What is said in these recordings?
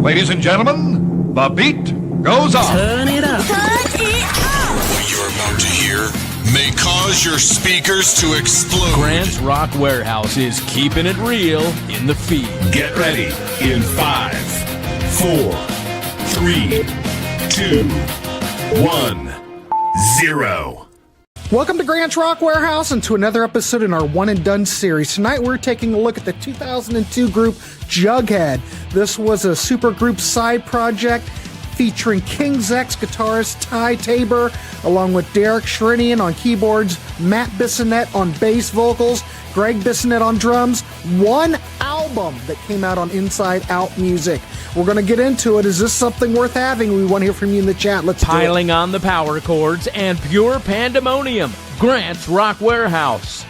Ladies and gentlemen, the beat goes on. Turn it up. What you're about to hear may cause your speakers to explode. Grant's Rock Warehouse is keeping it real in the feed. Get ready in 5, 4, 3, 2, 1, 0. Welcome to Grant's Rock Warehouse and to another episode in our One and Done series. Tonight we're taking a look at the 2002 group Jughead. This was a supergroup side project featuring King's X guitarist Ty Tabor, along with Derek Sherinian on keyboards, Matt Bissonette on bass vocals, Gregg Bissonette on drums. One album that came out on InsideOut Music. We're going to get into it. Is this something worth having? We want to hear from you in the chat. Let's piling on the power chords and pure pandemonium. Grant's Rock Warehouse.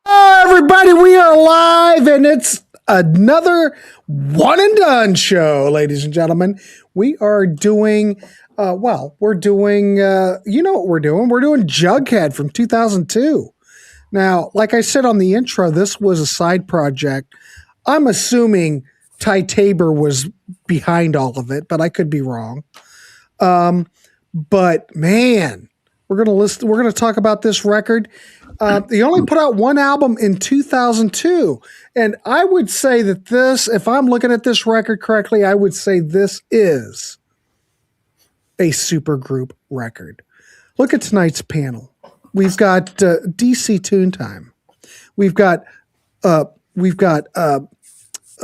Oh, everybody, we are live, and it's another One and Done show, ladies and gentlemen. We are doing, you know what we're doing? We're doing Jughead from 2002. Now, like I said on the intro, this was a side project. I'm assuming Ty Tabor was behind all of it, but I could be wrong. But man, we're gonna talk about this record. They only put out one album in 2002, and I would say that this, if I'm looking at this record correctly, I would say this is a supergroup record. Look at tonight's panel. We've got DC Tune Time. We've got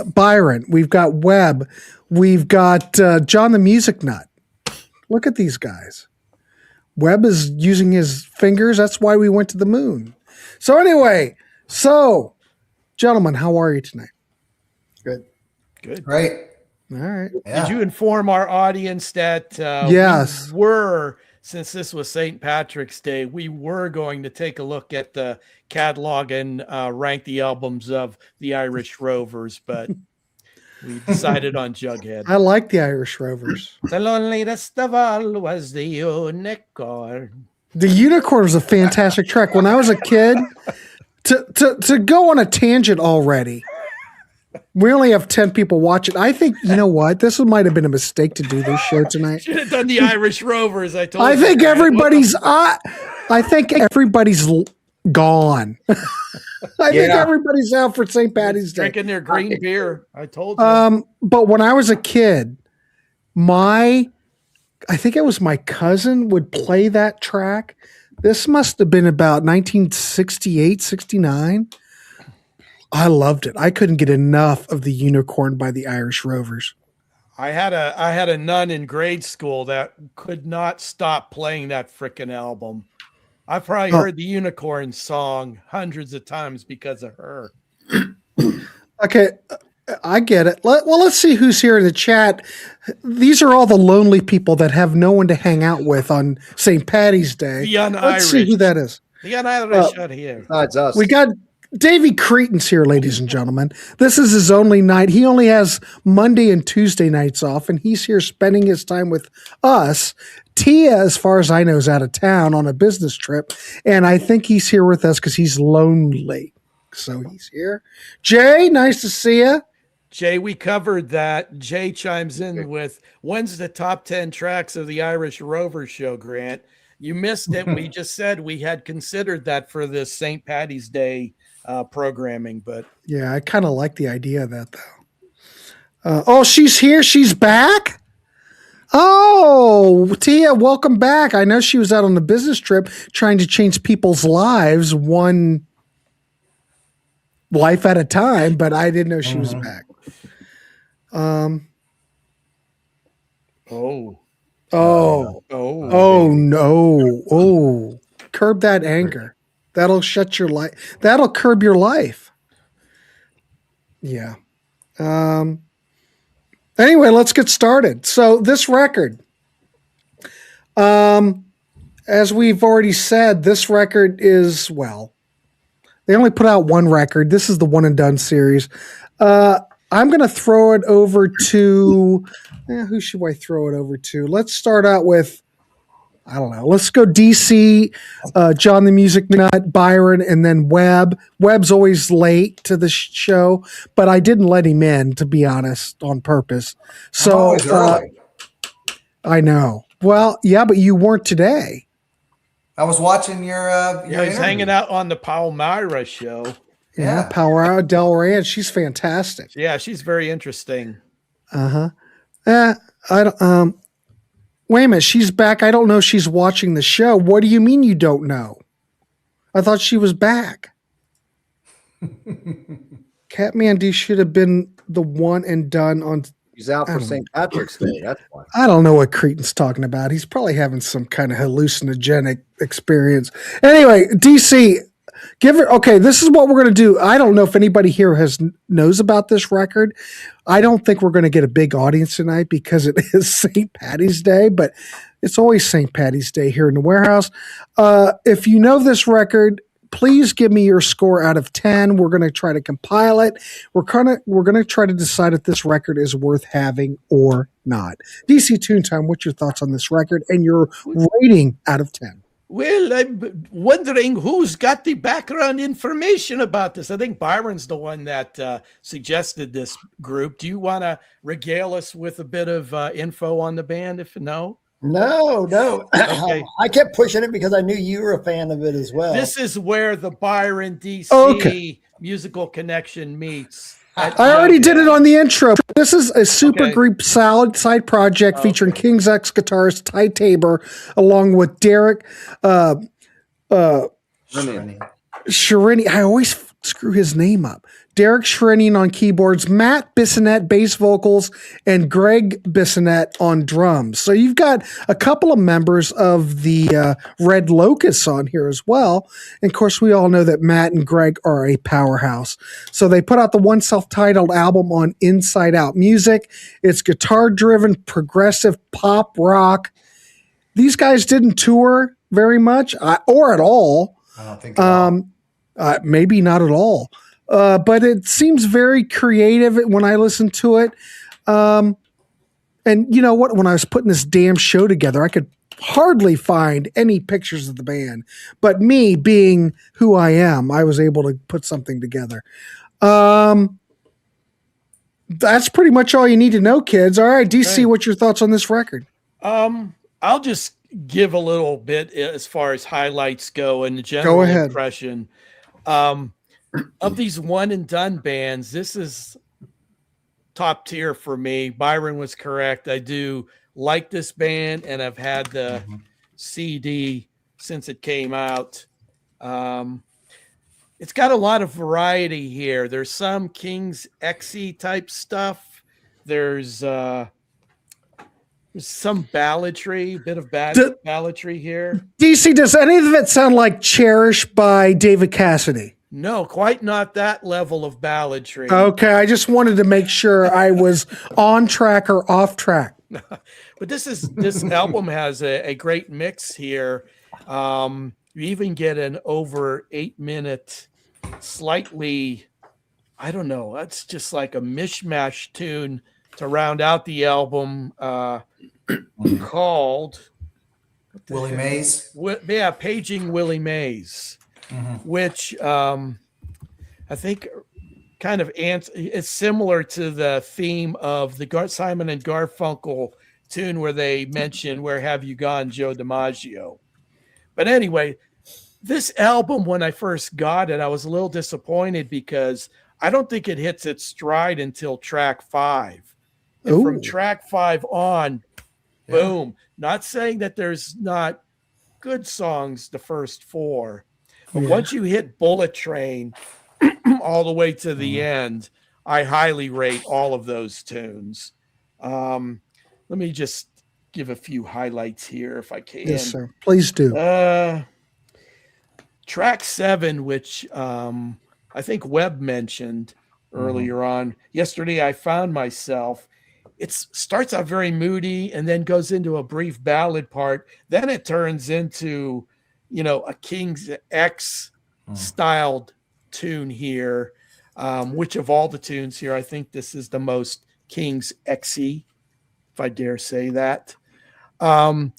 Byron. We've got Webb. We've got John the Music Nut. Look at these guys. Webb is using his fingers. That's why we went to the moon. So anyway, gentlemen, how are you tonight? Good. Great. All right. Yeah. Did you inform our audience that yes, since this was St. Patrick's Day, we were going to take a look at the catalog and rank the albums of the Irish Rovers, but we decided on Jughead. I like the Irish Rovers. The loneliest of all was the unicorn. The Unicorn was a fantastic track. When I was a kid, to go on a tangent already, we only have 10 people watching. I think, you know what? This might have been a mistake to do this show tonight. Should have done the Irish Rovers. I think everybody's gone. I think everybody's out for St. Patty's Day. Drinking their green beer. I told you. But when I was a kid, I think it was my cousin would play that track. This must have been about 1968, 69. I loved it. I couldn't get enough of the Unicorn by the Irish Rovers. I had a nun in grade school that could not stop playing that frickin' album. I've probably heard the Unicorn song hundreds of times because of her. Okay, I get it. Let's see who's here in the chat. These are all the lonely people that have no one to hang out with on St. Patty's Day. The un-Irish. Let's see who that is. The un-Irish out here. That's us. We got Davey Cretan's here, ladies and gentlemen. This is his only night. He only has Monday and Tuesday nights off, and he's here spending his time with us. Tia, as far as I know, is out of town on a business trip, and I think he's here with us because he's lonely. So he's here. Jay, nice to see you. Jay, we covered that. Jay chimes in with, when's the top 10 tracks of the Irish Rover show, Grant? You missed it. We just said we had considered that for this St. Patty's Day programming, but yeah, I kind of like the idea of that though. She's here. She's back. Oh, Tia, welcome back. I know she was out on a business trip trying to change people's lives one life at a time, but I didn't know she was back. Oh no. Oh, curb that anger. That'll shut your life. That'll curb your life. Yeah. Anyway, let's get started. So this record, as we've already said, this record is, they only put out one record. This is the One and Done series. I'm going to throw it over to, who should I throw it over to? Let's start out with I don't know. Let's go DC, John the Music Nut, Byron, and then Webb. Webb's always late to the show, but I didn't let him in, to be honest, on purpose. So always early. I know. Well, yeah, but you weren't today. I was watching your he's interview. hanging out on the Palmyra show. Yeah, Power Hour, Del Rey, she's fantastic. Yeah, she's very interesting. I don't. Wait a minute, she's back. I don't know if she's watching the show. What do you mean you don't know? I thought she was back. Catmandy should have been the one and done on. He's out for St. Patrick's Day. That's why. I don't know what Cretan's talking about. He's probably having some kind of hallucinogenic experience. Anyway, DC, give her. Okay, this is what we're going to do. I don't know if anybody here knows about this record. I don't think we're going to get a big audience tonight because it is St. Patty's Day, but it's always St. Patty's Day here in the Warehaus. If you know this record, please give me your score out of 10. We're going to try to compile it. We're going to try to decide if this record is worth having or not. DC Tune Time, what's your thoughts on this record and your rating out of 10? Well, I'm wondering who's got the background information about this. I think Byron's the one that suggested this group. Do you want to regale us with a bit of info on the band? If no? No. Okay. I kept pushing it because I knew you were a fan of it as well. This is where the Byron DC musical connection meets. I already did it on the intro. This is a Supergroup solid side project featuring King's X guitarist Ty Tabor, along with Derek Sherinian. I always screw his name up. Derek Sherinian on keyboards, Matt Bissonette bass vocals, and Gregg Bissonette on drums. So you've got a couple of members of the Red Locusts on here as well. And of course, we all know that Matt and Gregg are a powerhouse. So they put out the one self-titled album on InsideOut Music. It's guitar-driven, progressive pop rock. These guys didn't tour very much or at all. I don't think maybe not at all. But it seems very creative when I listen to it. And you know what? When I was putting this damn show together, I could hardly find any pictures of the band. But me being who I am, I was able to put something together. That's pretty much all you need to know, kids. All right, DC, what's your thoughts on this record? I'll just give a little bit as far as highlights go and the general impression. Of these one and done bands, this is top tier for me. Byron was correct. I do like this band, and I've had the CD since it came out. It's got a lot of variety here. There's some King's X-y type stuff. There's some balladry, a bit of balladry here. DC, does any of it sound like Cherish by David Cassidy? No, quite not that level of balladry. Okay, I just wanted to make sure I was on track or off track. But this album has a great mix here. You even get an over 8-minute, slightly, I don't know, that's just like a mishmash tune to round out the album called Willie Mays. Paging Willie Mays. Which I think kind of is similar to the theme of the Simon and Garfunkel tune where they mention "Where Have You Gone, Joe DiMaggio." But anyway, this album, when I first got it, I was a little disappointed because I don't think it hits its stride until track 5. And from track 5 on, boom. Not saying that there's not good songs the first 4. But once you hit Bullet Train all the way to the end, I highly rate all of those tunes. Let me just give a few highlights here if I can. Yes, sir. Please do. Track 7, which I think Webb mentioned earlier on. Yesterday I Found Myself. It starts out very moody and then goes into a brief ballad part. Then it turns into a King's X styled tune here, which of all the tunes here, I think this is the most King's X-y, if I dare say that. And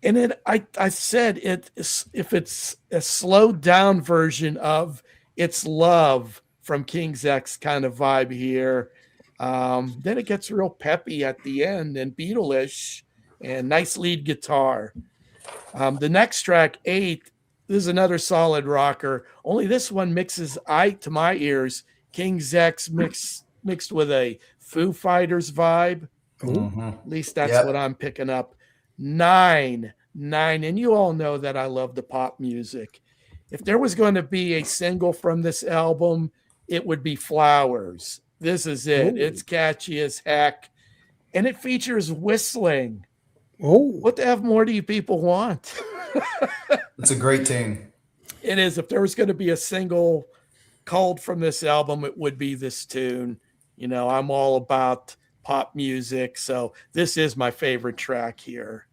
And then I said if it's a slowed down version of It's Love from King's X kind of vibe here, then it gets real peppy at the end and Beatle-ish and nice lead guitar. The next track, 8, this is another solid rocker. Only this one mixes, to my ears, King's X mixed with a Foo Fighters vibe. At least that's what I'm picking up. 9, and you all know that I love the pop music. If there was going to be a single from this album, it would be Flowers. This is it. Ooh. It's catchy as heck, and it features whistling. Oh, what the F more do you people want? It's a great tune. It is. If there was going to be a single culled from this album, it would be this tune. You know, I'm all about pop music, so this is my favorite track here.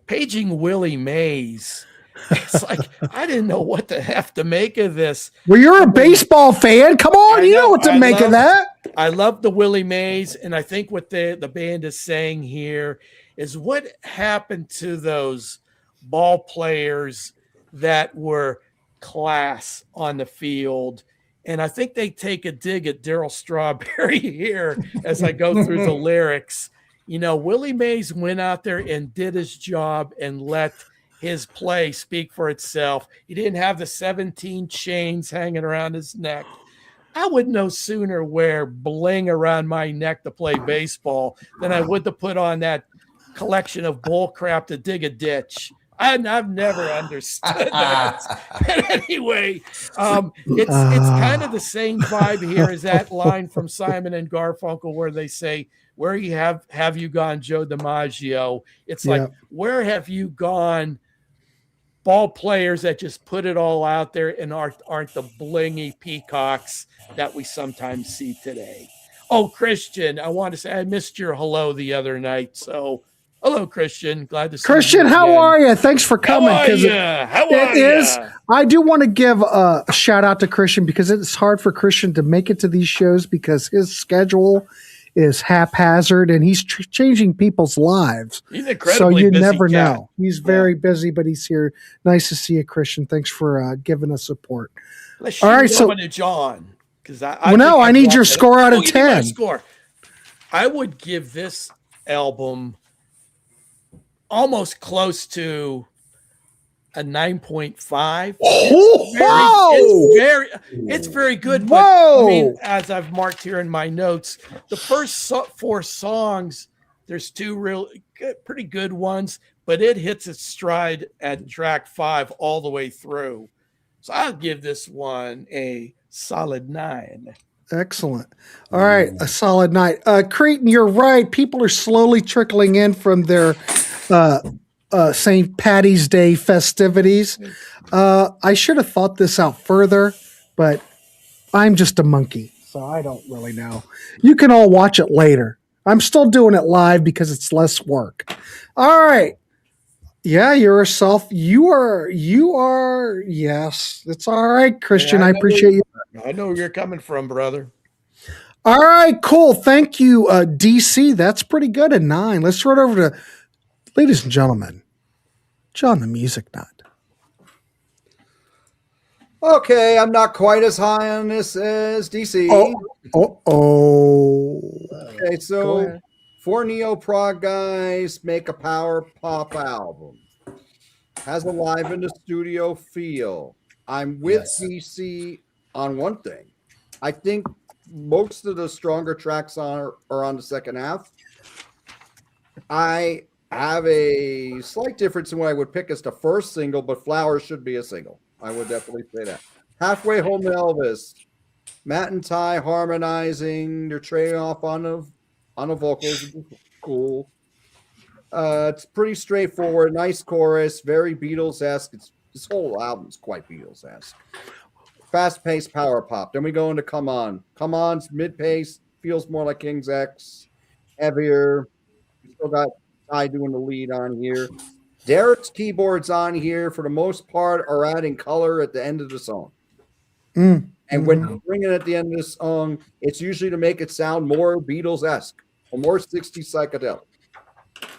Paging Willie Mays. It's like I didn't know what the F to make of this. Well, you're a baseball fan. Come on, you know what to make of that. I love the Willie Mays, and I think what the band is saying here is what happened to those ball players that were class on the field. And I think they take a dig at Darryl Strawberry here as I go through the lyrics. You know, Willie Mays went out there and did his job and let his play speak for itself. He didn't have the 17 chains hanging around his neck. I would no sooner wear bling around my neck to play baseball than I would to put on that collection of bull crap to dig a ditch. I've never understood that. But anyway, it's kind of the same vibe here as that line from Simon and Garfunkel where they say, "Where you have you gone, Joe DiMaggio?" It's like, where have you gone, ball players that just put it all out there and aren't the blingy peacocks that we sometimes see today. Oh, Christian, I want to say I missed your hello the other night, so. Hello, Christian. Glad to see you. Christian, how are you? Thanks for coming. How are you? I do want to give a shout out to Christian because it's hard for Christian to make it to these shows because his schedule is haphazard and he's changing people's lives. He's incredibly busy. So you never know. He's very busy, but he's here. Nice to see you, Christian. Thanks for giving us support. Let's shoot over to John. I need your score out of 10. Score. I would give this album almost close to a 9.5. It's very good. But I mean, as I've marked here in my notes, the first 4 songs, there's 2 pretty good ones, but it hits its stride at track 5 all the way through. So I'll give this one a solid 9. Excellent. All right, a solid 9. Creighton, you're right. People are slowly trickling in from their St. Patty's Day festivities. I should have thought this out further, but I'm just a monkey, so I don't really know. You can all watch it later. I'm still doing it live because it's less work. All right. Yeah, you're a you are. Yes, it's all right, Christian. I appreciate you. I know where you're coming from, brother. All right, cool. Thank you, DC. That's pretty good at 9. Let's throw it over to, ladies and gentlemen, John the Music Nut. Okay, I'm not quite as high on this as DC. Okay, so 4 neo-prog guys make a power pop album. Has a live in the studio feel. I'm with DC on one thing. I think most of the stronger tracks are on the second half. I have a slight difference in what I would pick as the first single, but Flowers should be a single. I would definitely say that. Halfway Home to Elvis. Matt and Ty harmonizing. They're trading off on the vocals. Cool. It's pretty straightforward. Nice chorus. Very Beatles-esque. This whole album's quite Beatles-esque. Fast-paced power pop. Then we go into Come On. Come On's mid-pace. Feels more like King's X. Heavier. We still got Ty doing the lead on here. Derek's keyboards on here, for the most part, are adding color at the end of the song. And when you bring it at the end of the song, it's usually to make it sound more Beatles-esque or more 60s psychedelic.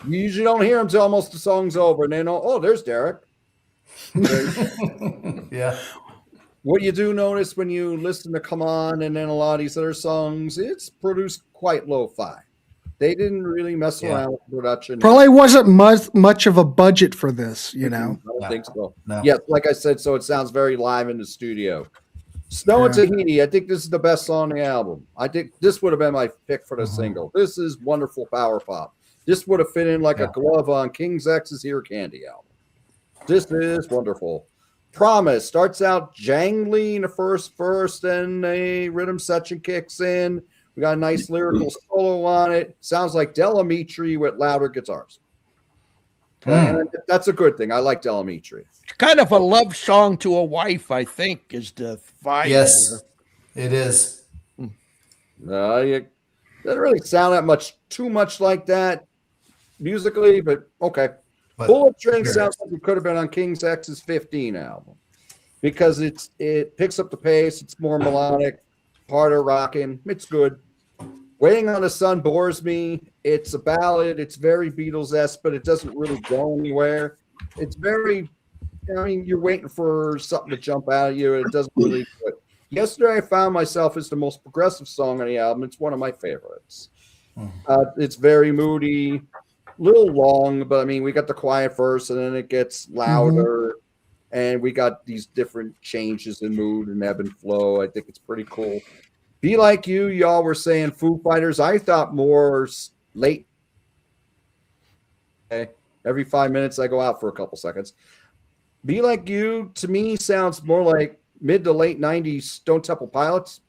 You usually don't hear them till almost the song's over, and they know, oh, there's Derek. Yeah. What you do notice when you listen to Come On and then a lot of these other songs, it's produced quite lo-fi. They didn't really mess around with production. Probably wasn't much of a budget for this, you know. I don't think so. No. Yes, like I said, so it sounds very live in the studio. Snow and Tahiti, I think this is the best song on the album. I think this would have been my pick for the single. This is wonderful power pop. This would have fit in like a glove on King's X's Ear Candy album. This is wonderful. Promise starts out jangly in the first verse, then a rhythm section kicks in. We got a nice lyrical solo on it. Sounds like Delamitri with louder guitars. And that's a good thing. I like Delamitri. Kind of a love song to a wife, I think, is the vibe. Yes, it is. It doesn't really sound too much like that musically, but okay. But Bullet Train sounds like it could have been on King's X's 15 album because it picks up the pace. It's more melodic, harder rocking. It's good. Waiting on the Sun bores me. It's a ballad. It's very Beatles-esque, but it doesn't really go anywhere. It's very, you're waiting for something to jump out at you, and it doesn't really do it. Yesterday, I Found Myself is the most progressive song on the album. It's one of my favorites. It's very moody, little long, but we got the quiet verse, and then it gets louder, and we got these different changes in mood and ebb and flow. I think it's pretty cool. Be Like You, y'all were saying Foo Fighters. I thought more late. Okay. Every 5 minutes, I go out for a couple seconds. Be Like You, to me, sounds more like mid to late 90s Stone Temple Pilots,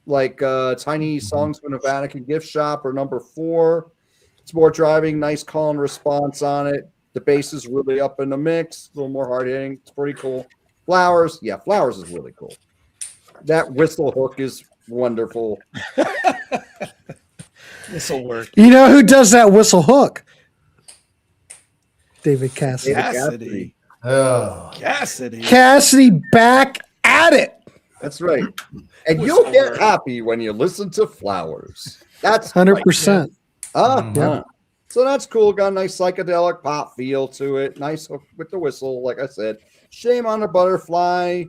like Tiny Songs from a Vatican Gift Shop or Number 4. It's more driving, nice call and response on it. The bass is really up in the mix, a little more hard hitting. It's pretty cool. Flowers, Flowers is really cool. That whistle hook is wonderful. This'll work. You know who does that whistle hook? David Cassidy. Cassidy. Oh. Cassidy back at it. That's right. And you'll get happy when you listen to Flowers. That's 100%. Right. So that's cool. Got a nice psychedelic pop feel to it. Nice hook with the whistle, like I said. Shame on the Butterfly.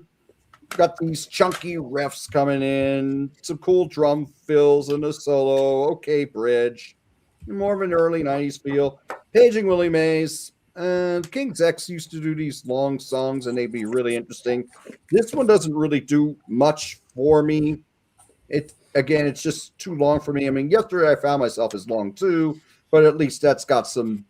Got these chunky riffs coming in. Some cool drum fills in the solo. Okay, bridge. More of an early 90s feel. Paging Willie Mays. And King's X used to do these long songs, and they'd be really interesting. This one doesn't really do much for me. It's just too long for me. Yesterday I Found Myself is long too, but at least that's got some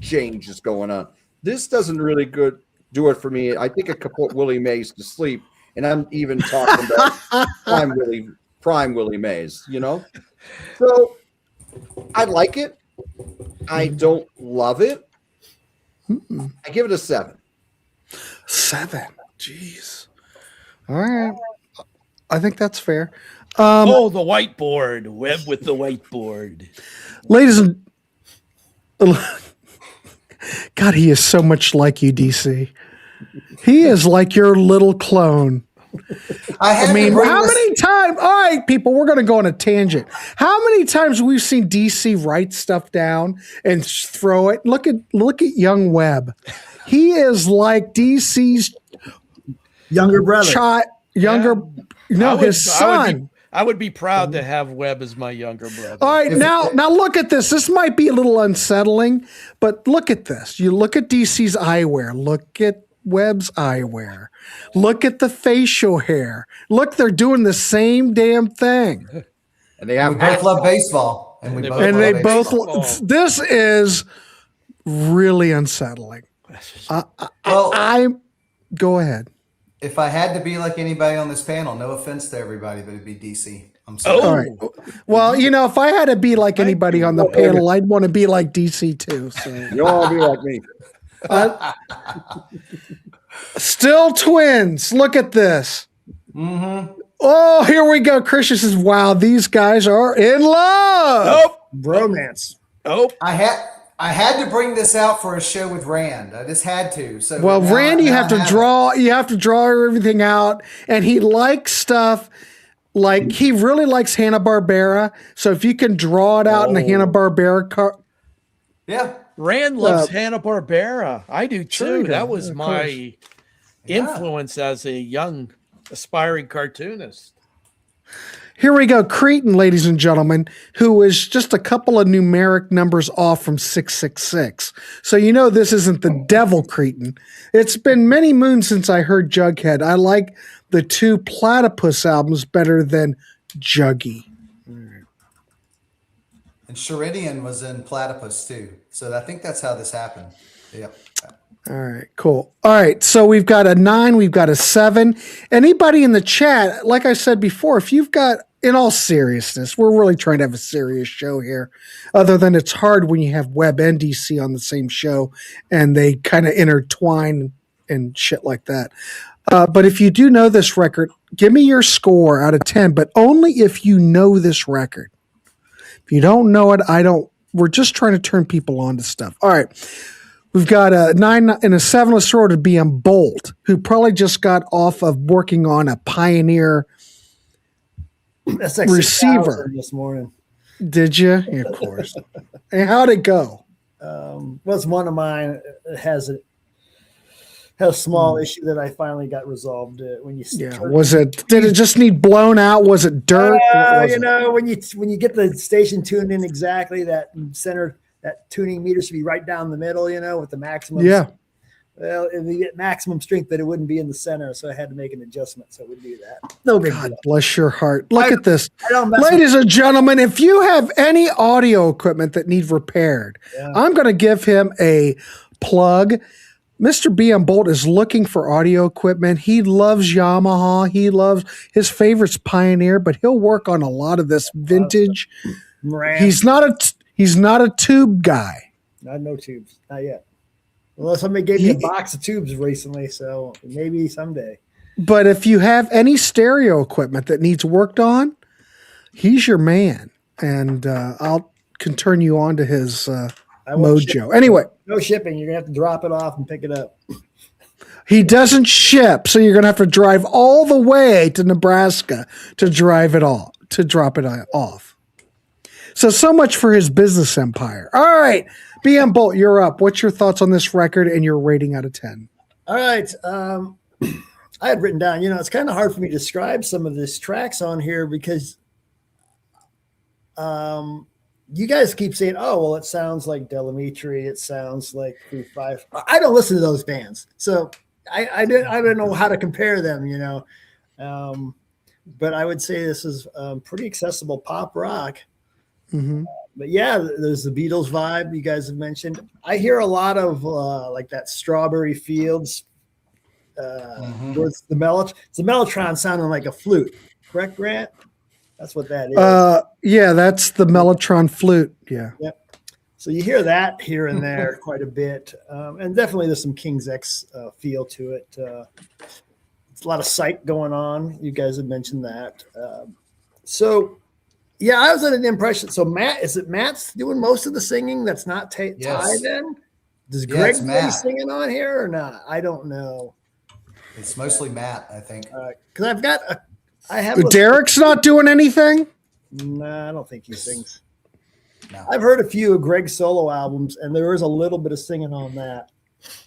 changes going on. This doesn't really do it for me. I think it could put Willie Mays to sleep, and I'm even talking about prime Willie Mays, So I like it. I don't love it. I give it a 7. 7. Jeez. All right. I think that's fair. The whiteboard. Web with the whiteboard. Ladies and God, he is so much like you, DC. He is like your little clone. How many times? All right, people, we're going to go on a tangent. How many times we've seen DC write stuff down and throw it? Look at young Webb. He is like DC's younger brother. His son. I would be proud to have Webb as my younger brother. All right, now look at this. This might be a little unsettling, but look at this. You look at DC's eyewear. Look at Webb's eyewear. Look at the facial hair. Look, they're doing the same damn thing. And they both love baseball. And they both. This is really unsettling. Go ahead. If I had to be like anybody on this panel, no offense to everybody, but it'd be DC. I'm sorry. All right. Well, if I had to be like anybody on the panel, I'd want to be like DC too. So. You all be like me. Still twins. Look at this. Mm-hmm. Oh, here we go. Christian says, wow, these guys are in love. Bromance. I had to bring this out for a show with Rand. I just had to. So Rand, you have to draw everything out, and he likes stuff like he really likes Hanna-Barbera. So if you can draw it out in the Hanna-Barbera Yeah. Rand loves Hanna-Barbera. I do Sure too. That was of my influence as a young aspiring cartoonist. Here we go. Cretin, ladies and gentlemen, who is just a couple of numeric numbers off from 666. So you know this isn't the devil Cretin. It's been many moons since I heard Jughead. I like the 2 Platypus albums better than Juggy. And Sherinian was in Platypus too. So I think that's how this happened. Yep. All right, cool. All right, so we've got a 9, we've got a 7. Anybody in the chat, like I said before, if you've got, in all seriousness, we're really trying to have a serious show here, other than it's hard when you have Web and DC on the same show and they kind of intertwine and shit like that. But if you do know this record, give me your score out of 10, but only if you know this record. If you don't know it, we're just trying to turn people on to stuff. All right. We've got a 9 and a 7. Let's throw it to BM Bolt, who probably just got off of working on a Pioneer That's like receiver this morning. Did you? Yeah, of course. And how'd it go? Was one of mine. It has a small issue that I finally got resolved. When you Did it just need blown out? Was it dirt? When you get the station tuned in exactly, that center. That tuning meter should be right down the middle, with the maximum. Yeah. Well, it would be at maximum strength, but it wouldn't be in the center, so I had to make an adjustment so it would do that. No big God deal. bless your heart. Look at this. Ladies Ladies and gentlemen, if you have any audio equipment that needs repaired, I'm going to give him a plug. Mr. BM Bolt is looking for audio equipment. He loves Yamaha. He loves his favorite's Pioneer, but he'll work on a lot of this vintage. He's not a tube guy. No tubes, not yet. Well, somebody gave me a box of tubes recently, so maybe someday. But if you have any stereo equipment that needs worked on, he's your man, and can turn you on to his mojo. Anyway, no shipping. You're gonna have to drop it off and pick it up. He doesn't ship, so you're gonna have to drive all the way to Nebraska to drop it off. So much for his business empire. All right, BM Bolt, you're up. What's your thoughts on this record and your rating out of 10? All right. I had written down, it's kind of hard for me to describe some of these tracks on here because you guys keep saying, oh, well, it sounds like Delamitri. It sounds like Foo Five. I don't listen to those bands. So I don't know how to compare them, but I would say this is pretty accessible pop rock. Mm-hmm. But yeah, there's the Beatles vibe you guys have mentioned. I hear a lot of like that Strawberry Fields. It's the Mellotron sounding like a flute, correct, Grant? That's what that is. Yeah, that's the Mellotron flute. Yeah. Yep. So you hear that here and there quite a bit, and definitely there's some King's X feel to it. It's a lot of psych going on. You guys have mentioned that. Yeah, I was under the impression. So Matt's doing most of the singing? That's not Ty then? Does Gregg be singing on here or not? I don't know. It's mostly Matt, I think. Because Derek's not doing anything? No, I don't think he sings. No. I've heard a few of Gregg's solo albums, and there is a little bit of singing on that.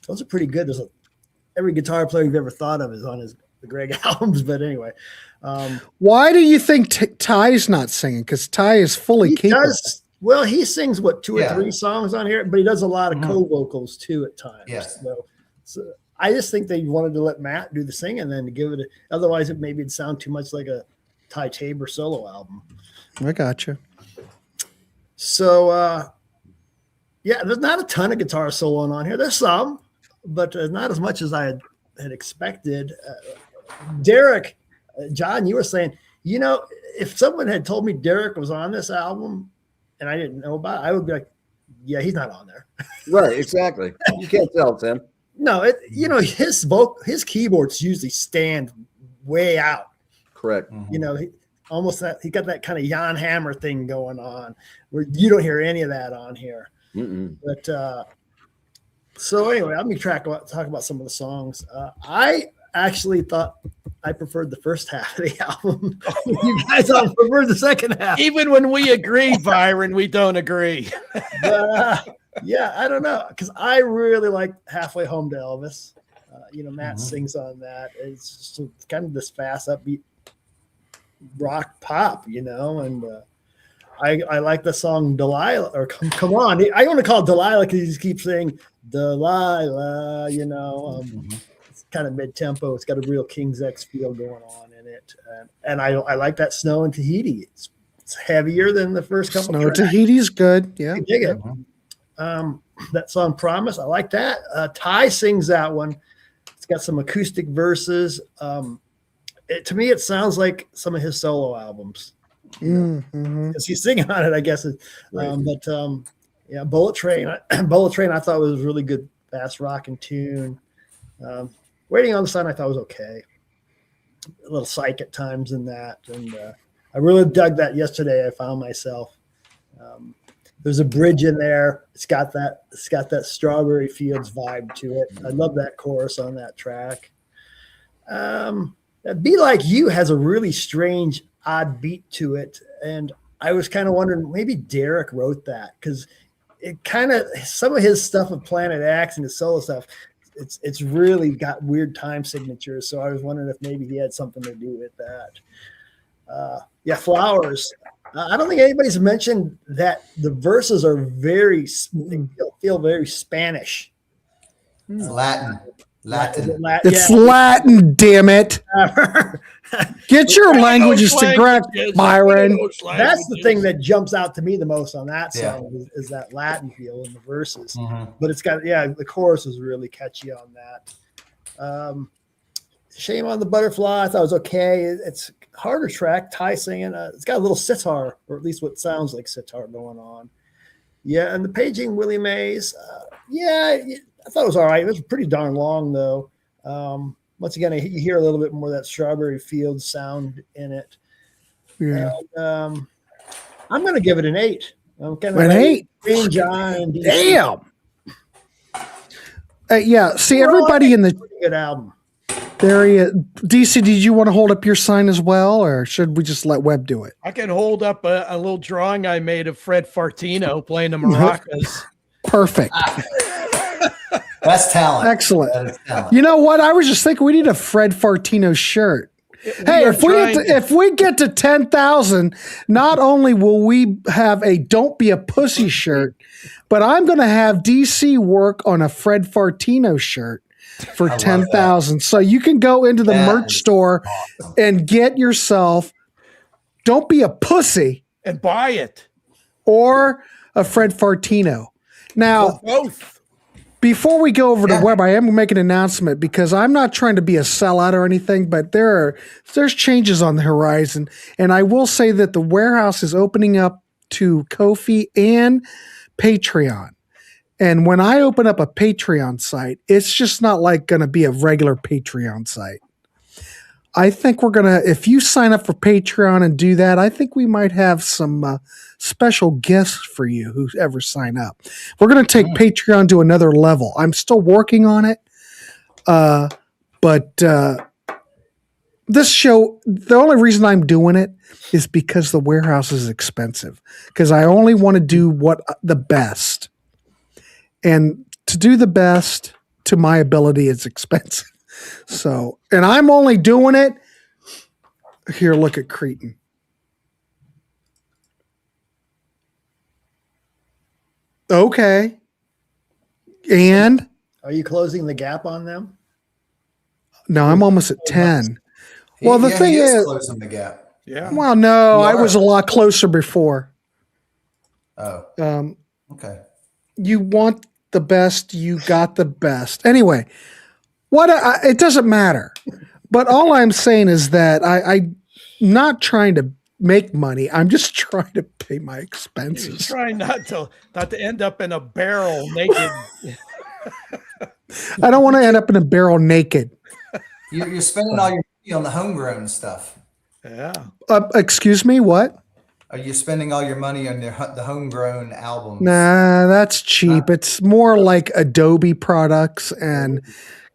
Those are pretty good. Every guitar player you've ever thought of is on the Gregg albums, but anyway. Why do you think Ty's not singing? Because Ty is fully capable. Well, he sings, 2 or 3 songs on here, but he does a lot of co-vocals too at times. Yes. So I just think they wanted to let Matt do the singing then to give it otherwise it'd sound too much like a Ty Tabor solo album. I gotcha. So, there's not a ton of guitar soloing on here. There's some, but not as much as I had expected. Derek, John, you were saying, if someone had told me Derek was on this album and I didn't know about it, I would be like, yeah, he's not on there. Right, exactly. You can't tell, Tim. No, his keyboards usually stand way out. Correct. Mm-hmm. He got that kind of Jan Hammer thing going on where you don't hear any of that on here. Mm-mm. But so anyway, let me talk about some of the songs. I actually thought I preferred the first half of the album. You guys all preferred the second half. Even when we agree, Byron, we don't agree. Yeah, I don't know, because I really like Halfway Home to Elvis. Matt sings on that. It's just kind of this fast, upbeat rock pop, and I like the song Delilah, or Come On. I want to call it Delilah because he just keeps saying Delilah, It's kind of mid-tempo. It's got a real King's X feel going on in it. And I like that Snow in Tahiti. It's heavier than the first couple. Snow in Tahiti's good. Yeah. I dig it. That song Promise, I like that. Ty sings that one. It's got some acoustic verses. To me, it sounds like some of his solo albums. Because he's singing on it, I guess. Bullet Train. Bullet Train, I thought was a really good fast rocking tune. Waiting on the Sun, I thought was okay. A little psych at times in that, and I really dug that yesterday. I found myself. There's a bridge in there. It's got that Strawberry Fields vibe to it. I love that chorus on that track. Be Like You has a really strange, odd beat to it, and I was kind of wondering maybe Derek wrote that, because it kind of, some of his stuff with Planet X and his solo stuff, it's really got weird time signatures. So I was wondering if maybe he had something to do with that. Flowers. I don't think anybody's mentioned that the verses are they feel very Spanish. Latin. It's Latin, damn it. Get your languages correct, Byron. That's the thing that jumps out to me the most on that song is that Latin feel in the verses. But it's got, the chorus is really catchy on that. Shame on the Butterfly, I thought it was okay. It's a harder track. Ty singing. It's got a little sitar, or at least what sounds like sitar going on. Yeah, and the Paging Willie Mays. I thought it was all right. It was pretty darn long, though. Once again, you hear a little bit more of that Strawberry Fields sound in it. Yeah. And, I'm going to give it an 8. I'm kind of an 8? Green John and Damn. See, everybody in the good album. There he is. DC, did you want to hold up your sign as well, or should we just let Webb do it? I can hold up a little drawing I made of Fred Fartino playing the maracas. Perfect. That's talent. Excellent. That is talent. You know what? I was just thinking we need a Fred Fartino shirt. Hey, if we get to 10,000, not only will we have a "Don't Be a Pussy" shirt, but I'm going to have DC work on a Fred Fartino shirt for 10,000. So you can go into the merch store and get yourself "Don't Be a Pussy" and buy it, or a Fred Fartino. Now, both. Before we go over to Webb, I am going to make an announcement because I'm not trying to be a sellout or anything, but there's changes on the horizon. And I will say that the Warehaus is opening up to Ko-fi and Patreon. And when I open up a Patreon site, it's just not like going to be a regular Patreon site. I think we're going to, if you sign up for Patreon and do that, I think we might have some special gifts for you who ever sign up. We're going to take Patreon to another level. I'm still working on it. But this show, the only reason I'm doing it is because the Warehaus is expensive. Because I only want to do the best. And to do the best, to my ability, is expensive. So, and I'm only doing it. Here, look at Cretan. Okay. And? Are you closing the gap on them? No, I'm almost at 10. Well, the thing is closing the gap. Yeah. Well, no, I was a lot closer before. Oh. Okay. You want the best, you got the best. Anyway, it doesn't matter. But all I'm saying is that I'm not trying to make money. I'm just trying to pay my expenses. You're trying not to end up in a barrel naked. I don't want to end up in a barrel naked. You're spending all your money on the homegrown stuff. Yeah. Excuse me, what? Are you spending all your money on the homegrown albums? Nah, that's cheap. It's more like Adobe products, and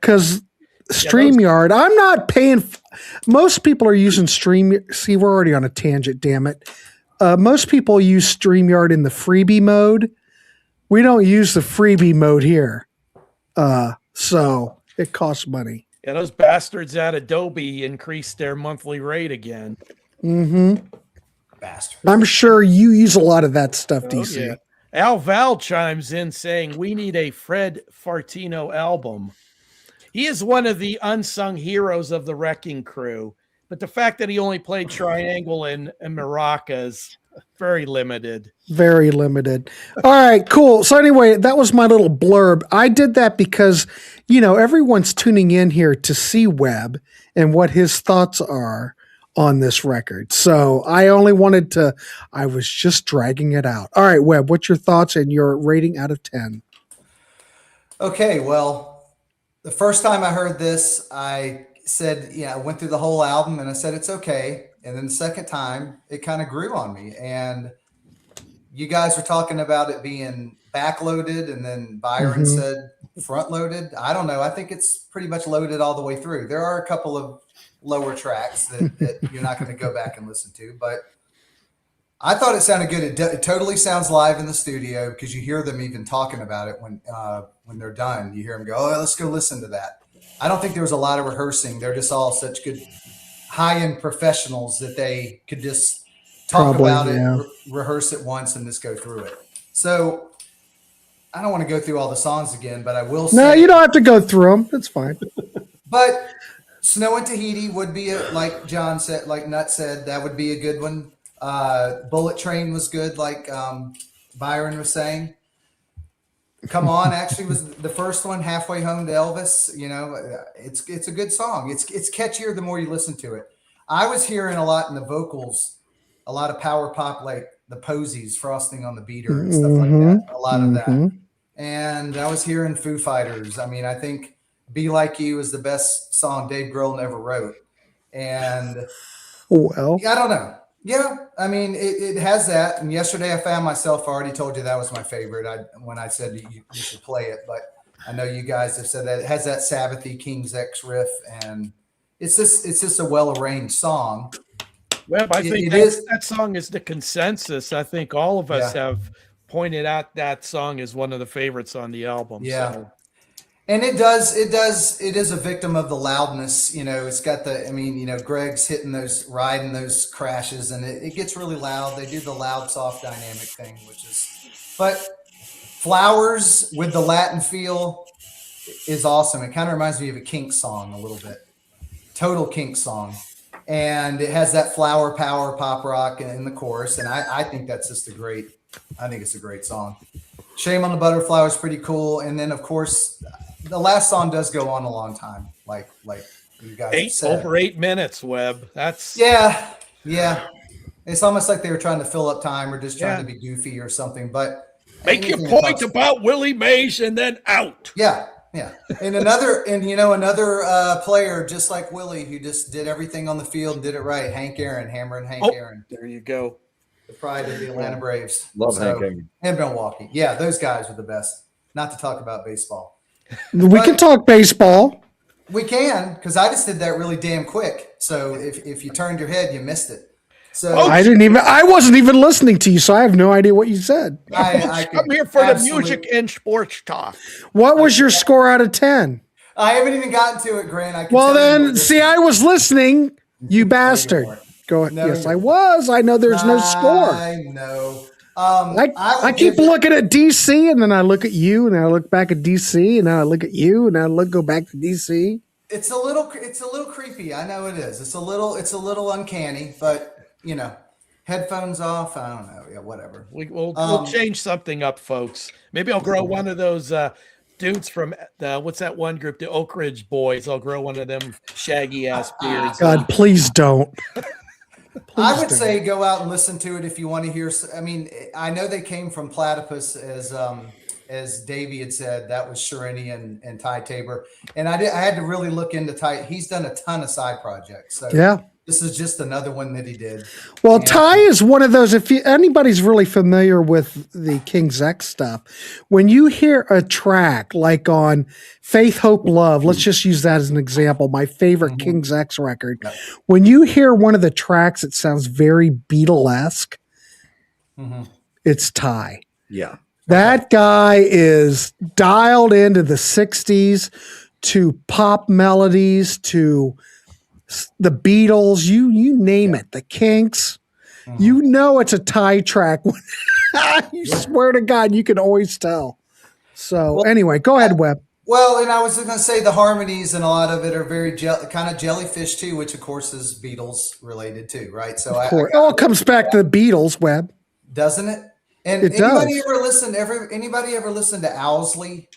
because StreamYard, I'm not paying. Most people are using See, we're already on a tangent. Damn it! Most people use StreamYard in the freebie mode, We don't use the freebie mode here. So it costs money. Yeah, those bastards at Adobe increased their monthly rate again. Mm-hmm. Bastards. I'm sure you use a lot of that stuff, DC. Yeah. Al Val chimes in saying, we need a Fred Fartino album. He is one of the unsung heroes of the Wrecking Crew, but the fact that he only played triangle and maracas, very limited. Very limited. All right, cool. So anyway, that was my little blurb. I did that because, everyone's tuning in here to see Webb and what his thoughts are on this record. So I was just dragging it out. All right, Webb, what's your thoughts and your rating out of 10? Okay, well, the first time I heard this, I said, I went through the whole album and I said, it's okay. And then the second time it kind of grew on me, and you guys were talking about it being backloaded, and then Byron said front loaded. I don't know. I think it's pretty much loaded all the way through. There are a couple of lower tracks that you're not going to go back and listen to, but I thought it sounded good. It totally sounds live in the studio, because you hear them even talking about it when they're done. You hear them go, "Oh, let's go listen to that." I don't think there was a lot of rehearsing. They're just all such good high-end professionals that they could just talk about it, rehearse it once, and just go through it. So I don't want to go through all the songs again, but I will say. No, you don't have to go through them. That's fine. But Snow in Tahiti would be, like John said, like Nut said, that would be a good one. Bullet Train was good, like Byron was saying. Come On actually was the first one. Halfway Home to Elvis, it's a good song. It's catchier the more you listen to it. I was hearing a lot in the vocals, a lot of power pop, like the Posies, Frosting on the Beater and stuff like that. A lot of that. And I was hearing Foo Fighters. I mean, I think Be Like You is the best song Dave Grohl ever wrote. And well, I don't know. Yeah, I mean, it has that. And yesterday I found myself, I already told you that was my favorite when I said you should play it. But I know you guys have said that it has that Sabbathy King's X riff. And it's just a well-arranged song. Well, I think that song is the consensus. I think all of us have pointed out that song is one of the favorites on the album. Yeah. So. And it is a victim of the loudness. It's got Gregg's riding those crashes, and it gets really loud. They do the loud, soft dynamic thing, but Flowers with the Latin feel is awesome. It kind of reminds me of a Kinks song a little bit, total Kinks song. And it has that flower power pop rock in the chorus. And I think that's just I think it's a great song. Shame on the Butterfly was pretty cool. And then of course, the last song does go on a long time, like you guys said. Over 8 minutes, Webb. That's yeah. It's almost like they were trying to fill up time or just trying to be goofy or something. But make your point about Willie Mays and then out. Yeah. And another player just like Willie, who just did everything on the field and did it right. Hank Aaron, hammering Hank Aaron. There you go. The pride of the Atlanta Braves. Love Hank Aaron. And Milwaukee. Yeah, those guys were the best. Not to talk about baseball. We can talk baseball. We can, because I just did that really damn quick. So if you turned your head, you missed it. So I wasn't even listening to you, so I have no idea what you said. I'm here for the music and sports talk. What was your score out of 10? I haven't even gotten to it, Grant. I was listening, you bastard. Go ahead. Yes, I was. I know there's no score. I know. I keep looking at DC, and then I look at you, and I look back at DC, and now I look at you, and I go back to DC. It's a little creepy. I know it is. It's a little uncanny, but headphones off. I don't know. Yeah, whatever. We'll change something up, folks. Maybe I'll grow one of those dudes from what's that one group, the Oak Ridge Boys. I'll grow one of them shaggy ass beards. God, please don't. I would say go out and listen to it if you want to hear. I mean, I know they came from Platypus, as Davey had said. That was Sherinian and Ty Tabor, and I had to really look into Ty. He's done a ton of side projects. So this is just another one that he did. Well, Ty is one of those. If anybody's really familiar with the King's X stuff, when you hear a track like on Faith, Hope, Love, let's just use that as an example, my favorite King's X record. When you hear one of the tracks, it sounds very Beatlesque. It's Ty. Yeah. That guy is dialed into the 60s to pop melodies to the Beatles, you name it, the Kinks. You know it's a Ty track. You swear to God, you can always tell. So anyway, go ahead, Webb. Well, and I was going to say the harmonies and a lot of it are very kind of jellyfish too, which of course is Beatles related too, right? So it all comes back to the Beatles, Webb. Doesn't it? And anybody ever listen to Owsley?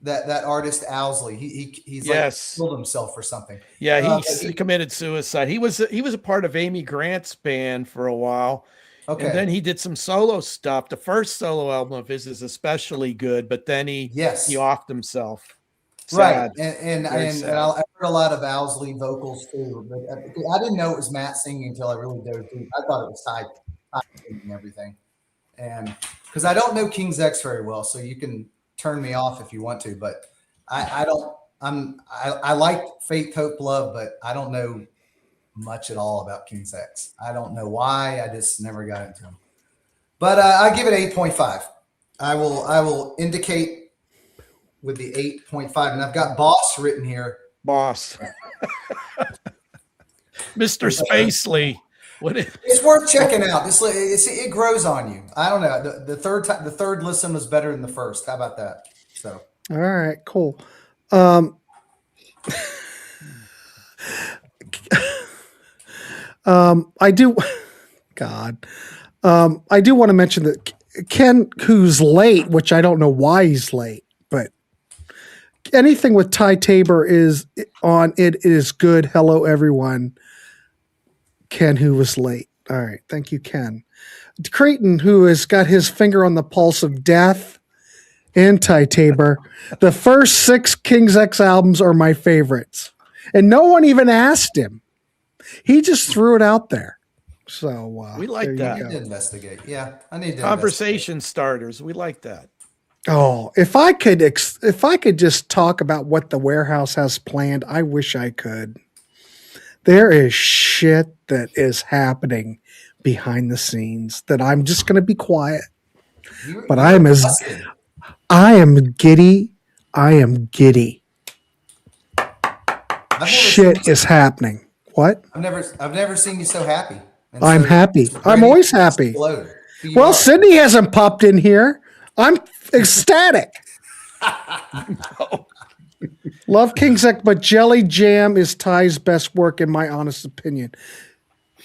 That artist Owsley, he's like killed himself or something. Yeah, he committed suicide. He was a part of Amy Grant's band for a while. Okay. And then he did some solo stuff. The first solo album of his is especially good, but then he offed himself. Sad. Right. And I heard a lot of Owsley vocals too, but I didn't know it was Matt singing until I really dove deep. I thought it was Ty singing and everything. And because I don't know King's X very well, so you can turn me off if you want to, but I like Faith, Hope, Love, but I don't know much at all about King's X. I don't know why. I just never got into them. But I give it 8.5. I will indicate with the 8.5, and I've got Boss written here. Boss. Mr. Spacely. It's worth checking out. It grows on you. I don't know. The third listen was better than the first. How about that? So all right, cool. I do want to mention that Ken, who's late, which I don't know why he's late, but anything with Ty Tabor is on. It is good. Hello, everyone. Ken, who was late. All right. Thank you, Ken. Creighton, who has got his finger on the pulse of death, and Ty Tabor. The first 6 King's X albums are my favorites. And no one even asked him. He just threw it out there. So we like that. I need to investigate. Yeah, I need to conversation starters. We like that. Oh, if I could just talk about what the Warehaus has planned, I wish I could. There is shit that is happening behind the scenes that I'm just going to be quiet. But I am giddy. I am giddy. Shit is happening. What? I've never seen you so happy. I'm happy. I'm always happy. Well, Sydney hasn't popped in here. I'm ecstatic. Love King's X, but Jelly Jam is Ty's best work, in my honest opinion.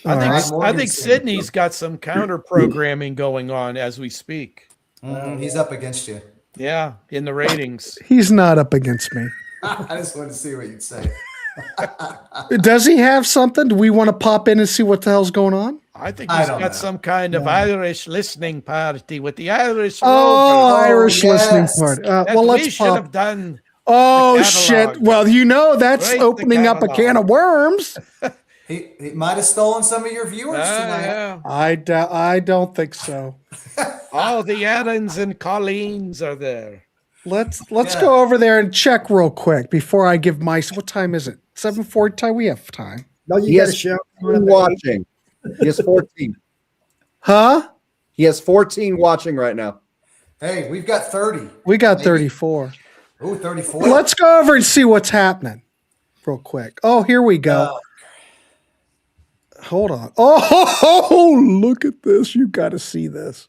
I think Sydney's got some counter programming going on as we speak. He's up against you. Yeah, in the ratings. He's not up against me. I just wanted to see what you'd say. Does he have something? Do we want to pop in and see what the hell's going on? I think he's got some kind of Irish listening party with the Irish. Irish listening party. Well, let's should have done. Oh shit! Well, that's opening up a can of worms. He might have stolen some of your viewers tonight. Yeah. I don't think so. All the Aarons and Colleens are there. Let's go over there and check real quick before I give my. What time is it? 7:40. Time. We have time. No, you got to show. Watching. He has 14. Huh? He has 14 watching right now. Hey, we've got 30. We got 34. Oh, 34. Let's go over and see what's happening real quick. Oh, here we go. Hold on. Oh, look at this. You got to see this.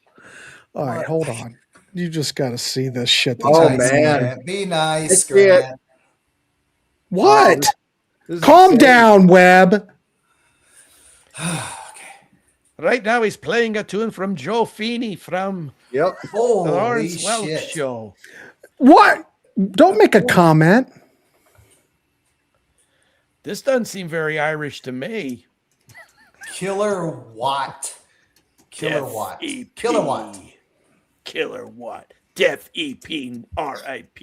All right, hold on. You just got to see this shit. That's man. Be nice, Grant. What? Calm down, Webb. Okay. Right now he's playing a tune from Joe Feeney from the Lawrence Welk Show. What? Don't make a comment. This doesn't seem very Irish to me. Killer Watt. Killer Watt. Killer Watt. Killer Watt. Def EP RIP.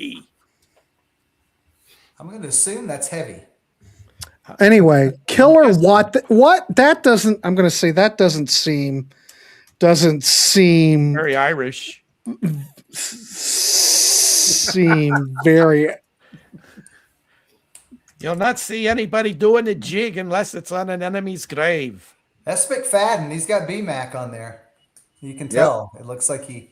I'm going to assume that's heavy. Anyway, Killer Watt. What? That doesn't. I'm going to say that doesn't seem very Irish. Seem very. You'll not see anybody doing a jig unless it's on an enemy's grave. That's McFadden. He's got BMAC on there. You can tell. It looks like he.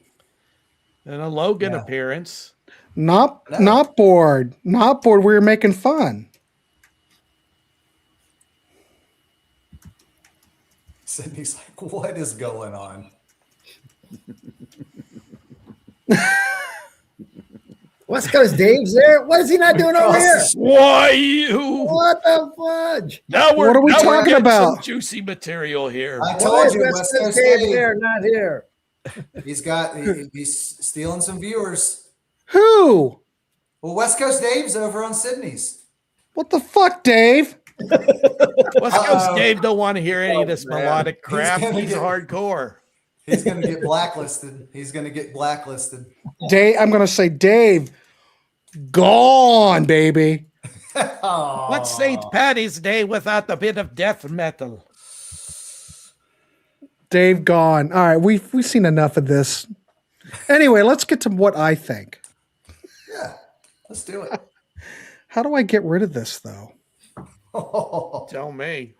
And a Logan appearance. Not bored. Not bored. We were making fun. Sydney's like, what is going on? West Coast Dave's there. What is he not doing over here? Why you? What the fudge? Now What are we talking getting about? Some juicy material here. I Why told is you, West West Coast Coast Dave Dave. there, not here? He's stealing some viewers. Who? Well, West Coast Dave's over on Sydney's. What the fuck, Dave? West Coast Dave don't want to hear any of this melodic crap. gonna He's get- hardcore. He's going to get blacklisted. He's going to get blacklisted. Dave, I'm going to say Dave, gone, baby. What's St. Patty's Day without a bit of death metal? Dave, gone. All right, we've seen enough of this. Anyway, let's get to what I think. Yeah, let's do it. How do I get rid of this, though? Tell me.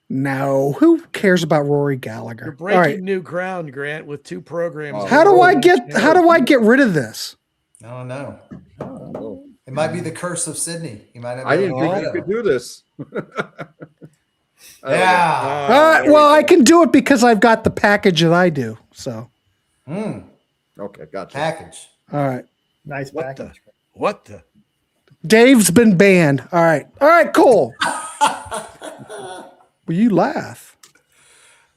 No, who cares about Rory Gallagher? You're All breaking right, new ground, Grant, with 2 programs. how do I get rid of this? I don't know. It might be the curse of Sydney. He might have. I didn't think you could do this. Yeah. Well, I can do it because I've got the package that I do. So, Okay, gotcha. Package. all right, Nice package. What the? Dave's been banned. All right, cool. Well, you laugh.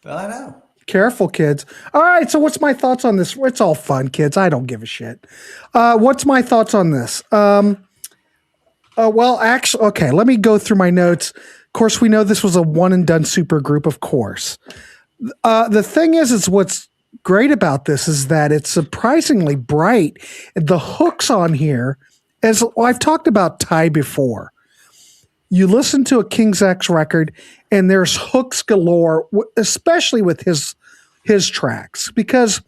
I know. Careful, kids. All right, so what's my thoughts on this? It's all fun, kids. I don't give a shit. What's my thoughts on this? Well, actually, okay, let me go through my notes. Of course, we know this was a one and done super group, of course. The thing is what's great about this is that it's surprisingly bright. The hooks on here, as I've talked about Ty before, you listen to a King's X record and there's hooks galore, especially with his tracks, because,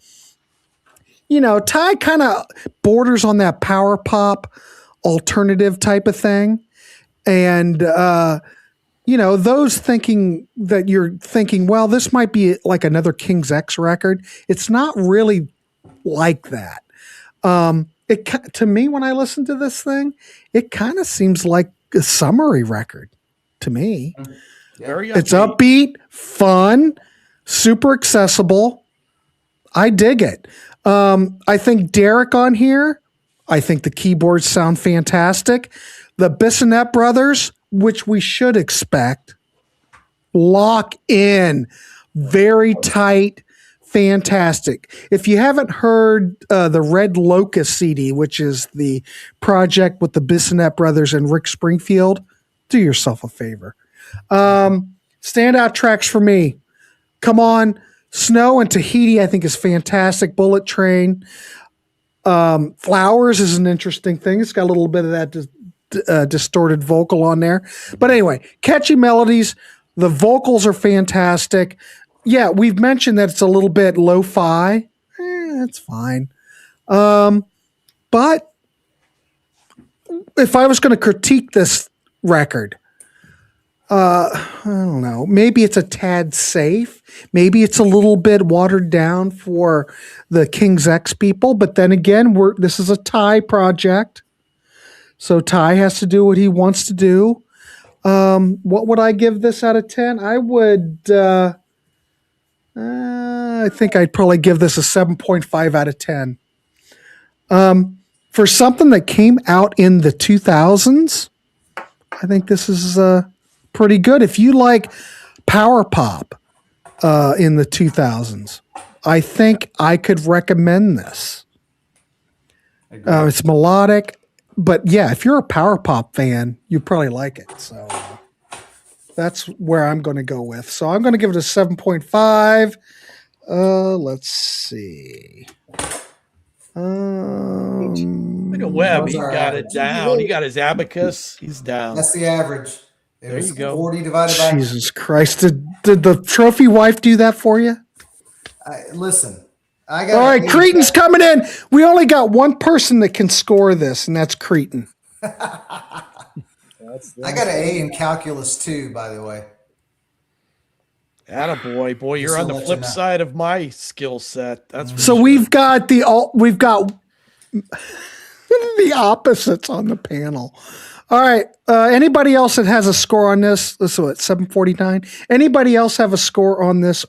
you know, Ty kind of borders on that power pop alternative type of thing. And, you know, those thinking that you're thinking, well, this might be like another King's X record. It's not really like that. To me, when I listen to this thing, it kind of seems like a summary record to me. It's upbeat, fun, super accessible. I dig it. I think Derek on here, I think the keyboards sound fantastic. The Bissonette brothers, which we should expect, lock in, very tight, fantastic. If you haven't heard the Red Locust CD, which is the project with the Bissonette brothers and Rick Springfield, do yourself a favor. Standout tracks for me. Come On, Snow and Tahiti, I think is fantastic. Bullet Train. Flowers is an interesting thing. It's got a little bit of that distorted vocal on there. But anyway, catchy melodies. The vocals are fantastic. Yeah, we've mentioned that it's a little bit lo-fi. That's fine. But if I was going to critique this record, I don't know. Maybe it's a tad safe. Maybe it's a little bit watered down for the King's X people. But then again, this is a Ty project. So Ty has to do what he wants to do. What would I give this out of 10? I would... I think I'd probably give this a 7.5 out of 10. For something that came out in the 2000s, I think this is pretty good. If you like power pop in the 2000s, I think I could recommend this. It's melodic, but yeah, if you're a power pop fan, you probably like it. So that's where I'm going to go with. So I'm going to give it a 7.5. Let's see. Look at Webb. He got it down. He got his abacus. He's down. That's the average. There you go. 40 divided by. Jesus Christ. Did the trophy wife do that for you? Listen, I got. All right, Cretan's coming in. We only got one person that can score this, and that's Cretan. I got an A in calculus too, by the way. Attaboy, boy, you're Just on to the let you flip know. side of my skill set. That's for So sure. we've got the opposites on the panel. All right. Anybody else that has a score on this? Let's see, 749. Anybody else have a score on this?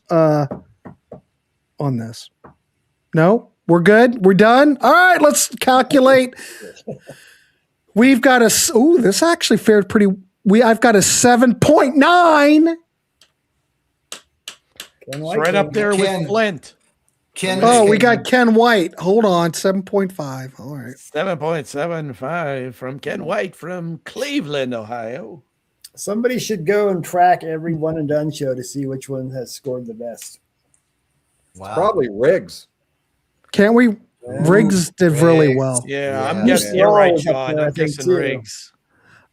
No, we're good. We're done. All right. Let's calculate. We've got this actually fared pretty. I've got a 7.9. It's right up there with Flint. We got Ken White. Hold on, 7.5. All right. 7.75 from Ken White from Cleveland, Ohio. Somebody should go and track every one and done show to see which one has scored the best. Wow. Probably Riggs. Can't we? Riggs did really well. Yeah, I'm guessing you're right, John. I'm guessing Riggs.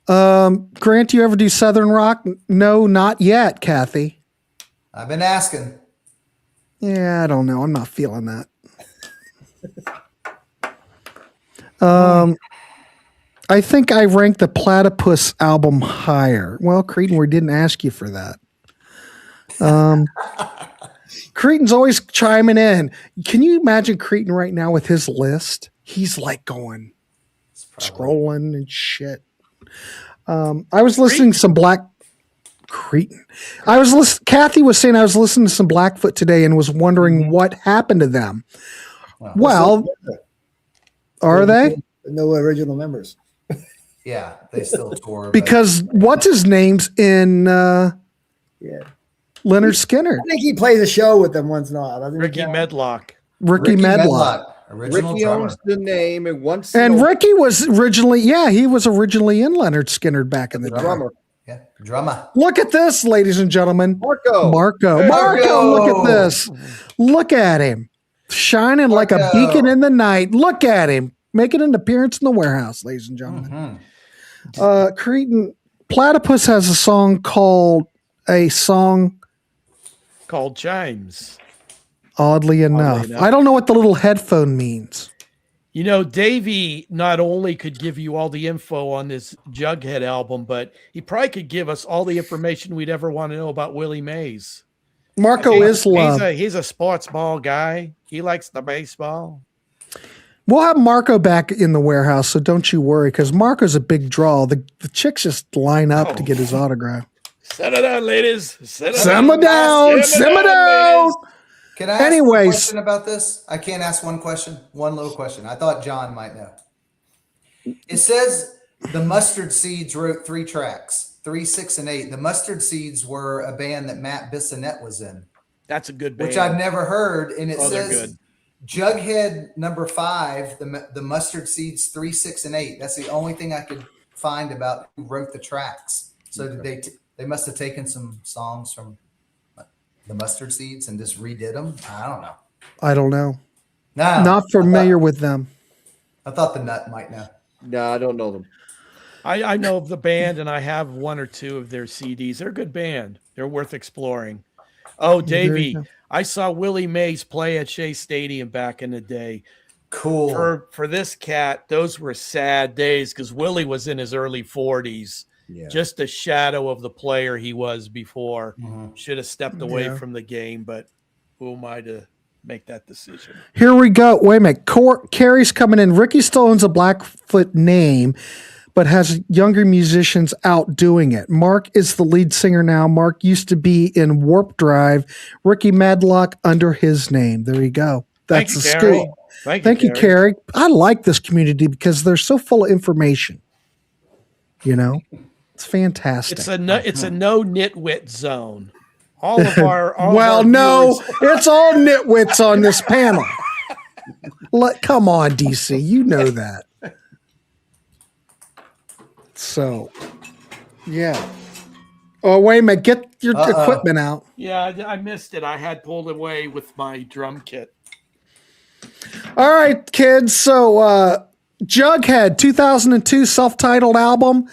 Grant, do you ever do Southern rock? No, not yet, Kathy. I've been asking. Yeah, I don't know. I'm not feeling that. I think I ranked the Platypus album higher. Well, Cretan, we didn't ask you for that. Cretan's always chiming in. Can you imagine Cretan right now with his list? He's like going, scrolling and shit. I was listening to some Cretan. Kathy was saying I was listening to some Blackfoot today and was wondering what happened to them. Well, are they? No original members. Yeah, they still tour. Because what's his name's in Leonard Skinner. I think he plays a show with them once in a while. Ricky Medlock. Ricky Medlock. Original Ricky drummer. owns the name, and once Ricky was originally, he was originally in Leonard Skinner back in the day. drummer. Yeah, drummer. Look at this, ladies and gentlemen. Marco, look at this. Look at him. Shining like a beacon in the night. Look at him. Making an appearance in the Warehouse, ladies and gentlemen. Cretan, Platypus has a song called Chimes. Oddly enough. I don't know what the little headphone means. You know, Davey not only could give you all the info on this Jughead album, but he probably could give us all the information we'd ever want to know about Willie Mays. Marco is love. He's a sports ball guy. He likes the baseball. We'll have Marco back in the Warehouse, so don't you worry, because Marco's a big draw. The chicks just line up to get his autograph. Settle down, ladies. Simmer down. Can I ask a question about this? I can't ask one question, one little question. I thought John might know. It says the Mustard Seeds wrote 3 tracks, 3, 6, and 8. The Mustard Seeds were a band that Matt Bissonette was in. That's a good band. Which I've never heard. And it says good. Jughead number 5, the Mustard Seeds 3, 6, and 8. That's the only thing I could find about who wrote the tracks. So did they must have taken some songs from the Mustard Seeds and just redid them. I don't know. No, Not familiar with them. I thought the Nut might know. No, I don't know them. I know of the band, and I have 1 or 2 of their CDs. They're a good band. They're worth exploring. Oh, Davey, I saw Willie Mays play at Shea Stadium back in the day. Cool. For this cat, those were sad days because Willie was in his early 40s. Yeah. Just a shadow of the player he was before. Should have stepped away from the game, but who am I to make that decision? Here we go. Wait a minute. Carrie's coming in. Ricky still owns a Blackfoot name, but has younger musicians out doing it. Mark is the lead singer now. Mark used to be in Warp Drive. Ricky Medlock under his name. There you go. That's the scoop. Thank you, Carrie. I like this community because they're so full of information. You know? It's fantastic. It's a no nitwit zone. All of our it's all nitwits on this panel. Come on, DC, you know that. So, yeah. Oh, wait a minute. Get your equipment out. Yeah, I missed it. I had pulled away with my drum kit. All right, kids. So, Jughead, 2002 self-titled album.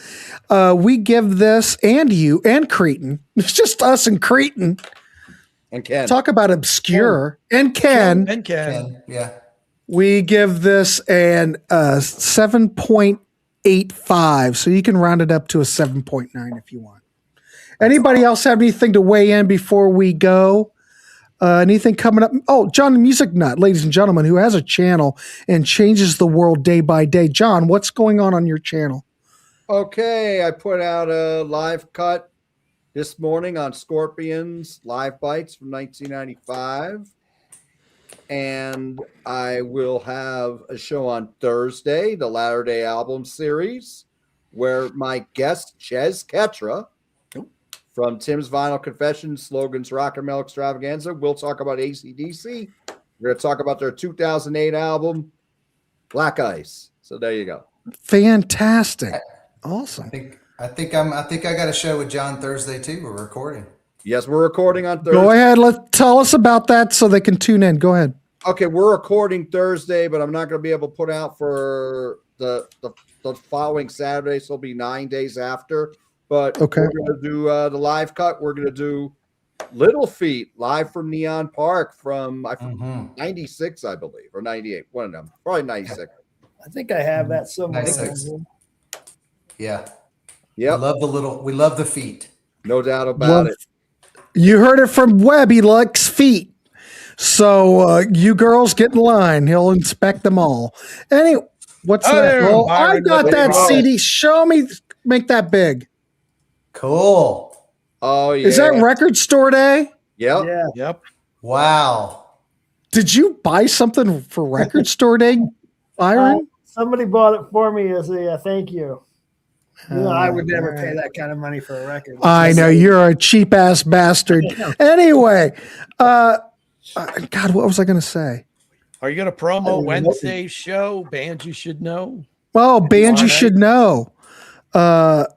We give this and you and Cretan. It's just us and Cretan. And Ken. Talk about obscure. And Ken. Yeah. We give this an 7.85. So you can round it up to a 7.9 if you want. Anybody else have anything to weigh in before we go? Anything coming up? Oh, John the Music Nut, ladies and gentlemen, who has a channel and changes the world day by day. John, what's going on your channel? Okay, I put out a live cut this morning on Scorpions Live Bites from 1995. And I will have a show on Thursday, the Latter Day Album series, where my guest, Ches Ketra, from Tim's Vinyl Confessions, Slogans Rock and Metal Extravaganza, we'll talk about AC/DC. We're going to talk about their 2008 album, Black Ice. So there you go. Fantastic. Awesome. I think I got a show with John Thursday too. We're recording. Yes, we're recording on Thursday. Go ahead. Tell us about that so they can tune in. Go ahead. Okay, we're recording Thursday, but I'm not going to be able to put out for the following Saturday, so it'll be 9 days after. But okay, we're going to do the live cut. We're going to do Little Feat live from Neon Park from 96, I believe, or 98. One of them, probably 96. I think I have that somewhere. 96. Yeah. Yeah. We love the feet. No doubt about it. You heard it from Webb. He likes feet. So you girls get in line. He'll inspect them all. Anyway, what's that? Oh, I got that CD. Show me. Make that big. Cool. Oh, yeah. Is that Record Store Day? Yep. Yeah. Yep. Wow. Did you buy something for Record Store Day, Byron? Somebody bought it for me as a thank you. I would never pay that kind of money for a record. I know you're a cheap ass bastard. Anyway, God, what was I going to say? Are you going to promo Wednesday's show? Bands you should know. Well, bands you should know. Dan,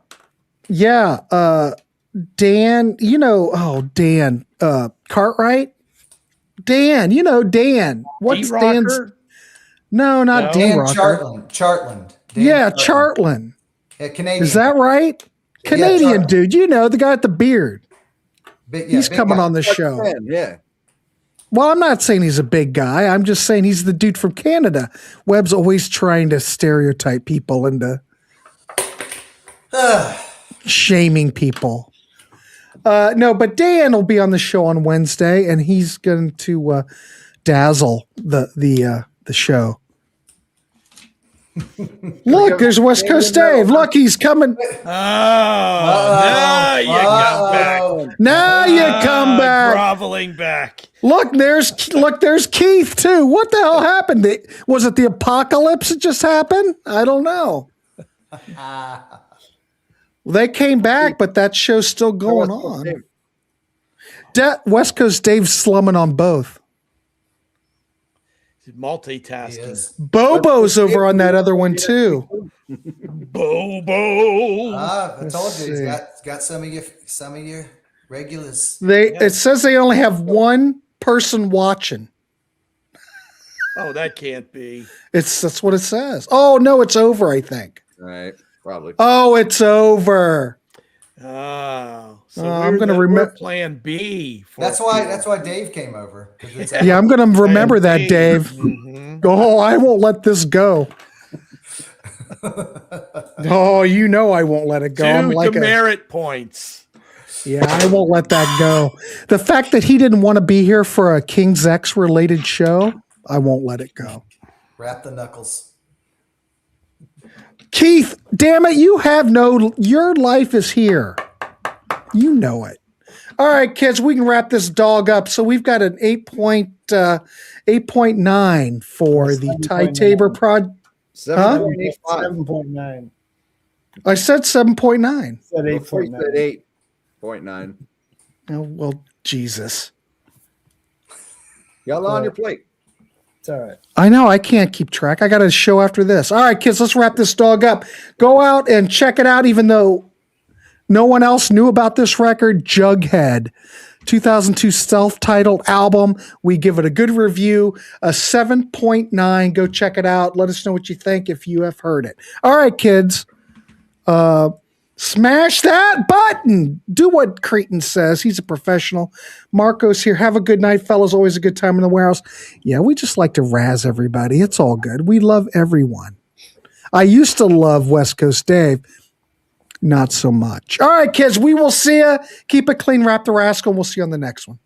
Dan Cartwright. Dan, Dan. What's Dan's? No, not Dan Rocker. Chartland. Chartland. Yeah, Canadian. Is that right? Canadian dude. The guy with the beard. He's coming on the show. Yeah. Well, I'm not saying he's a big guy. I'm just saying he's the dude from Canada. Webb's always trying to stereotype people into shaming people. No, but Dan will be on the show on Wednesday, and he's going to dazzle the show. Look, there's West Coast Dave. Look, he's coming. Now you come back. Now you come back. Groveling back. Look, there's Keith too. What the hell happened? Was it the apocalypse that just happened? I don't know. They came back, but that show's still going on. West Coast Dave's slumming on both. Multitasking. Bobo's over on that other one too. Bobo. I told you he's got some of your regulars. It says they only have one person watching. Oh, that can't be. That's what it says. Oh no, it's over, I think. Right, probably. Oh, it's over. Oh, so I'm going to remember Plan B. That's why Dave came over. Yeah, I'm going to remember that, Dave. Mm-hmm. Oh, I won't let this go. Oh, I won't let it go. I'm like demerit points. Yeah, I won't let that go. The fact that he didn't want to be here for a King's X related show, I won't let it go. Wrap the knuckles. Keith, damn it, your life is here. You know it. All right, kids, we can wrap this dog up. So we've got an 8.9 for the Ty Tabor project. 7.9. I said 7.9. Said 8.9. 8.9. Oh, well, Jesus. You got a lot on your plate. It's all right. I know. I can't keep track. I got a show after this. All right, kids, let's wrap this dog up. Go out and check it out, even though no one else knew about this record. Jughead, 2002 self-titled album. We give it a good review, a 7.9. Go check it out. Let us know what you think if you have heard it. All right, kids. Smash that button. Do what Creighton says. He's a professional. Marco's here. Have a good night, fellas. Always a good time in the warehouse. Yeah, we just like to razz everybody. It's all good. We love everyone. I used to love West Coast Dave. not so much. All right, kids, we will see you. Keep it clean, Rap the Rascal, and we'll see you on the next one.